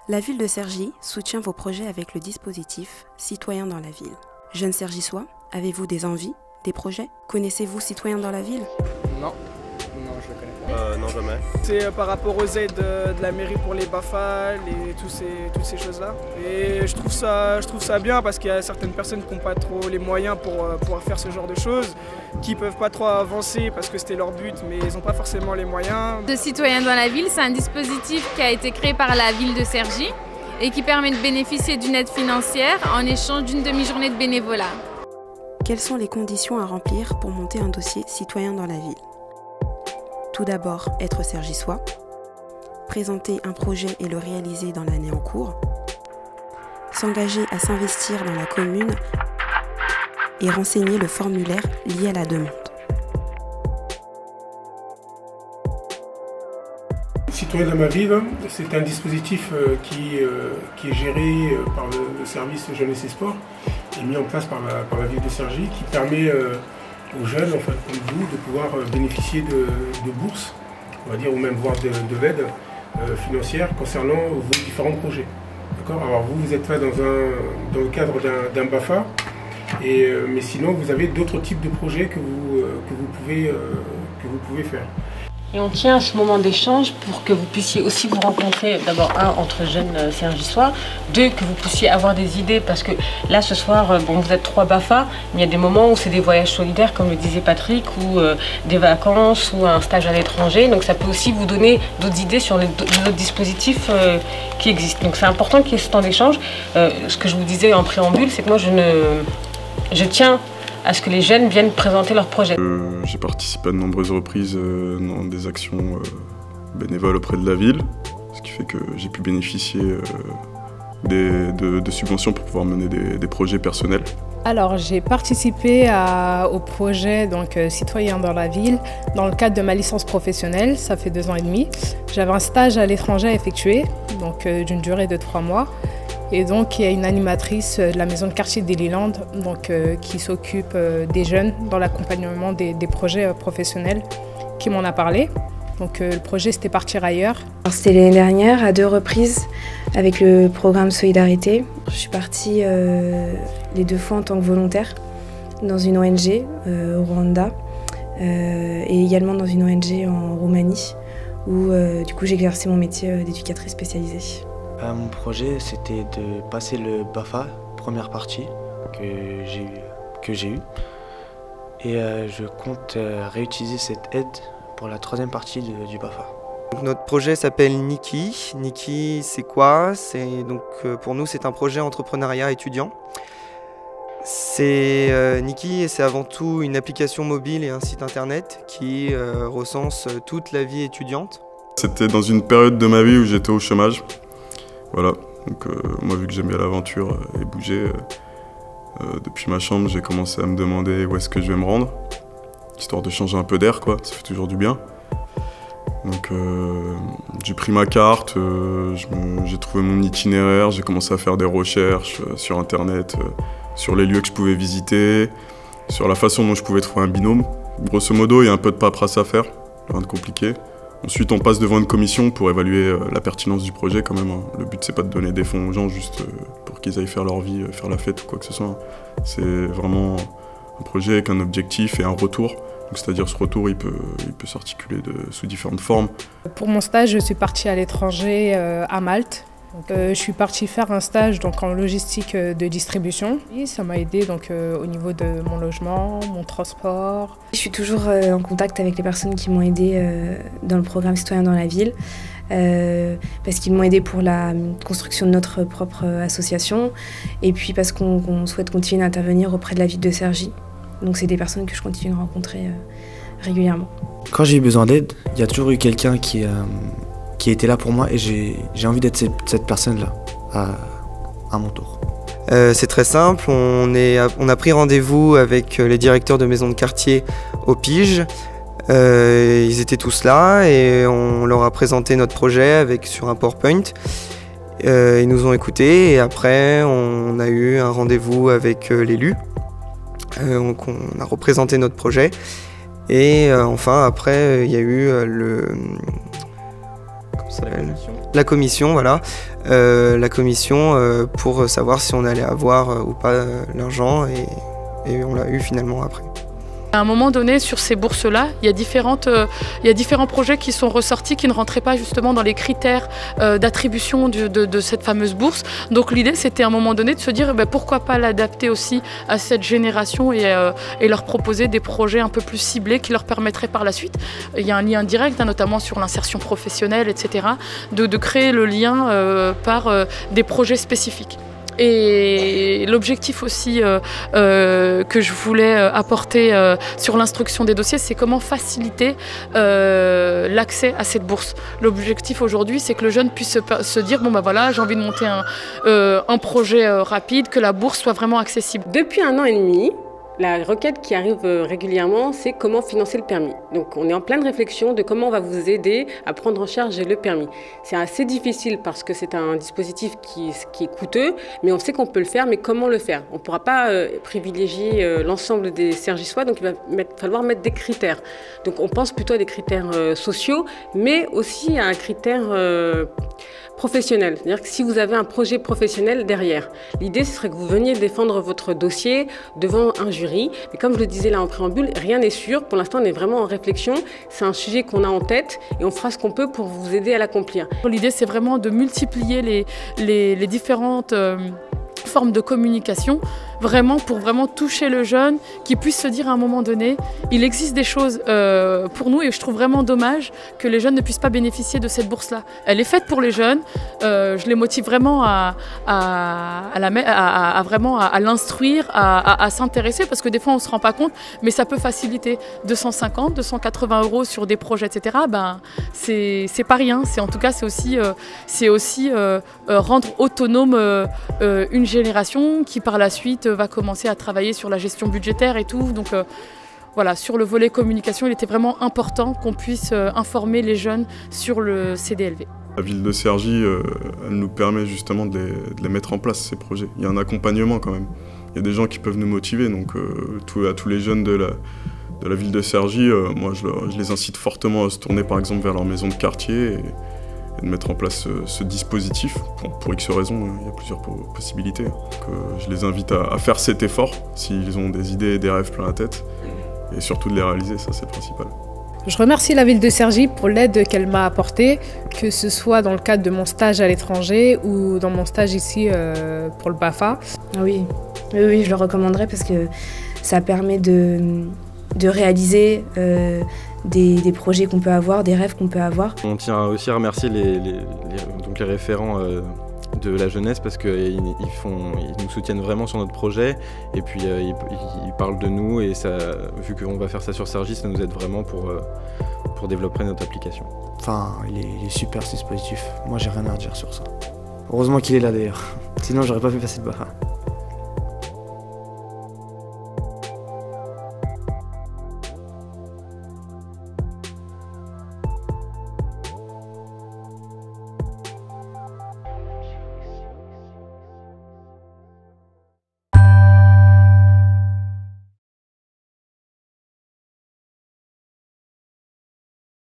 La ville de Cergy soutient vos projets avec le dispositif Citoyens dans la ville. Jeunes cergysois, avez-vous des envies, des projets? Connaissez-vous Citoyens dans la ville? Non, je le connais pas. Non, jamais. C'est par rapport aux aides de la mairie pour les BAFA et toutes ces choses-là. Et je trouve ça bien parce qu'il y a certaines personnes qui n'ont pas trop les moyens pour pouvoir faire ce genre de choses, qui ne peuvent pas trop avancer parce que c'était leur but, mais ils n'ont pas forcément les moyens. De Citoyens dans la ville, c'est un dispositif qui a été créé par la ville de Cergy et qui permet de bénéficier d'une aide financière en échange d'une demi-journée de bénévolat. Quelles sont les conditions à remplir pour monter un dossier Citoyen dans la ville? Tout d'abord, être cergysois, présenter un projet et le réaliser dans l'année en cours, s'engager à s'investir dans la commune et renseigner le formulaire lié à la demande. Citoyens dans ma ville, c'est un dispositif qui est géré par le service Jeunesse et Sport et mis en place par la ville de Cergy, qui permet aux jeunes, en fait, comme vous, de pouvoir bénéficier de bourses, on va dire, ou même voire de l'aide financière concernant vos différents projets. Alors vous êtes là dans le cadre d'un BAFA, mais sinon vous avez d'autres types de projets que vous pouvez faire. Et on tient à ce moment d'échange pour que vous puissiez aussi vous rencontrer, d'abord entre jeunes cergysois, deux, que vous puissiez avoir des idées, parce que là ce soir, vous êtes 3 BAFA, mais il y a des moments où c'est des voyages solidaires, comme le disait Patrick, ou des vacances, ou un stage à l'étranger, donc ça peut aussi vous donner d'autres idées sur les autres dispositifs qui existent. Donc c'est important qu'il y ait ce temps d'échange. Ce que je vous disais en préambule, c'est que moi je tiens à ce que les jeunes viennent présenter leurs projets. J'ai participé à de nombreuses reprises dans des actions bénévoles auprès de la ville, ce qui fait que j'ai pu bénéficier de subventions pour pouvoir mener des projets personnels. Alors j'ai participé au projet Citoyens dans la ville dans le cadre de ma licence professionnelle, ça fait 2 ans et demi. J'avais un stage à l'étranger à effectuer, d'une durée de 3 mois. Et donc, il y a une animatrice de la maison de quartier d'Eliland qui s'occupe des jeunes dans l'accompagnement des projets professionnels qui m'en a parlé. Donc, le projet, c'était Partir ailleurs. C'était l'année dernière, à 2 reprises, avec le programme Solidarité. Je suis partie les 2 fois en tant que volontaire dans une ONG au Rwanda et également dans une ONG en Roumanie où du coup, j'ai exercé mon métier d'éducatrice spécialisée. Mon projet, c'était de passer le BAFA, première partie que j'ai eue. Et je compte réutiliser cette aide pour la 3e partie du BAFA. Notre projet s'appelle Niki. Niki, c'est quoi? Pour nous, c'est un projet entrepreneuriat étudiant. Niki, c'est avant tout une application mobile et un site internet qui recense toute la vie étudiante. C'était dans une période de ma vie où j'étais au chômage. Voilà, donc moi vu que j'aime bien l'aventure et bouger, depuis ma chambre j'ai commencé à me demander où est-ce que je vais me rendre, histoire de changer un peu d'air quoi, ça fait toujours du bien. Donc j'ai pris ma carte, j'ai trouvé mon itinéraire, j'ai commencé à faire des recherches sur internet, sur les lieux que je pouvais visiter, sur la façon dont je pouvais trouver un binôme. Grosso modo il y a un peu de paperasse à faire, rien de compliqué. Ensuite, on passe devant une commission pour évaluer la pertinence du projet quand même. Le but, c'est pas de donner des fonds aux gens juste pour qu'ils aillent faire leur vie, faire la fête ou quoi que ce soit. C'est vraiment un projet avec un objectif et un retour. C'est-à-dire ce retour, il peut s'articuler sous différentes formes. Pour mon stage, je suis partie à l'étranger, à Malte. Je suis partie faire un stage en logistique de distribution. Et ça m'a aidé au niveau de mon logement, mon transport. Je suis toujours en contact avec les personnes qui m'ont aidée dans le programme Citoyens dans la ville, parce qu'ils m'ont aidé pour la construction de notre propre association et puis parce qu'on souhaite continuer d'intervenir auprès de la ville de Cergy. Donc c'est des personnes que je continue de rencontrer régulièrement. Quand j'ai eu besoin d'aide, il y a toujours eu quelqu'un qui était là pour moi et j'ai envie d'être cette personne-là à mon tour. C'est très simple, on a pris rendez-vous avec les directeurs de maisons de quartier au Pige. Ils étaient tous là et on leur a présenté notre projet sur un PowerPoint. Ils nous ont écoutés et après on a eu un rendez-vous avec l'élu. On a représenté notre projet et enfin après il y a eu la commission, voilà. La commission pour savoir si on allait avoir ou pas l'argent et on l'a eu finalement après. À un moment donné, sur ces bourses-là, il y a différents projets qui sont ressortis qui ne rentraient pas justement dans les critères d'attribution de cette fameuse bourse. Donc l'idée, c'était à un moment donné de se dire pourquoi pas l'adapter aussi à cette génération et leur proposer des projets un peu plus ciblés qui leur permettraient par la suite, il y a un lien direct, notamment sur l'insertion professionnelle, etc., de créer le lien par des projets spécifiques. Et l'objectif aussi que je voulais apporter sur l'instruction des dossiers, c'est comment faciliter l'accès à cette bourse. L'objectif aujourd'hui, c'est que le jeune puisse se dire bon bah voilà, j'ai envie de monter un projet rapide, que la bourse soit vraiment accessible. Depuis 1 an et demi, la requête qui arrive régulièrement, c'est comment financer le permis. Donc on est en pleine réflexion de comment on va vous aider à prendre en charge le permis. C'est assez difficile parce que c'est un dispositif qui est coûteux, mais on sait qu'on peut le faire, mais comment le faire? On ne pourra pas privilégier l'ensemble des Cergissois, donc il va falloir mettre des critères. Donc on pense plutôt à des critères sociaux, mais aussi à un critère professionnel. C'est-à-dire que si vous avez un projet professionnel derrière, l'idée ce serait que vous veniez défendre votre dossier devant un jury. Mais comme je le disais là en préambule, rien n'est sûr. Pour l'instant, on est vraiment en réflexion. C'est un sujet qu'on a en tête et on fera ce qu'on peut pour vous aider à l'accomplir. L'idée, c'est vraiment de multiplier les différentes formes de communication, vraiment pour vraiment toucher le jeune, qui puisse se dire à un moment donné, il existe des choses pour nous et je trouve vraiment dommage que les jeunes ne puissent pas bénéficier de cette bourse-là. Elle est faite pour les jeunes, je les motive vraiment à l'instruire, à s'intéresser, parce que des fois on ne se rend pas compte, mais ça peut faciliter 250, 280 € sur des projets, etc. Ben, c'est pas rien, en tout cas c'est aussi rendre autonome une génération qui par la suite va commencer à travailler sur la gestion budgétaire et tout. Donc voilà, sur le volet communication, il était vraiment important qu'on puisse informer les jeunes sur le CDLV. La ville de Cergy, elle nous permet justement de les mettre en place, ces projets. Il y a un accompagnement quand même. Il y a des gens qui peuvent nous motiver, donc à tous les jeunes de la ville de Cergy, moi je les incite fortement à se tourner par exemple vers leur maison de quartier et de mettre en place ce dispositif. Pour X raisons, il y a plusieurs possibilités. Donc, je les invite à faire cet effort s'ils ont des idées et des rêves plein la tête, et surtout de les réaliser, ça c'est le principal. Je remercie la ville de Cergy pour l'aide qu'elle m'a apportée, que ce soit dans le cadre de mon stage à l'étranger ou dans mon stage ici pour le BAFA. Oui, je le recommanderais parce que ça permet de réaliser des projets qu'on peut avoir, des rêves qu'on peut avoir. On tient aussi à remercier les référents de la jeunesse parce qu'ils nous soutiennent vraiment sur notre projet et puis ils parlent de nous et ça, vu qu'on va faire ça sur Cergy, ça nous aide vraiment pour développer notre application. Enfin, il est super ce dispositif. Moi j'ai rien à dire sur ça. Heureusement qu'il est là d'ailleurs, sinon j'aurais pas pu passer le BAFA.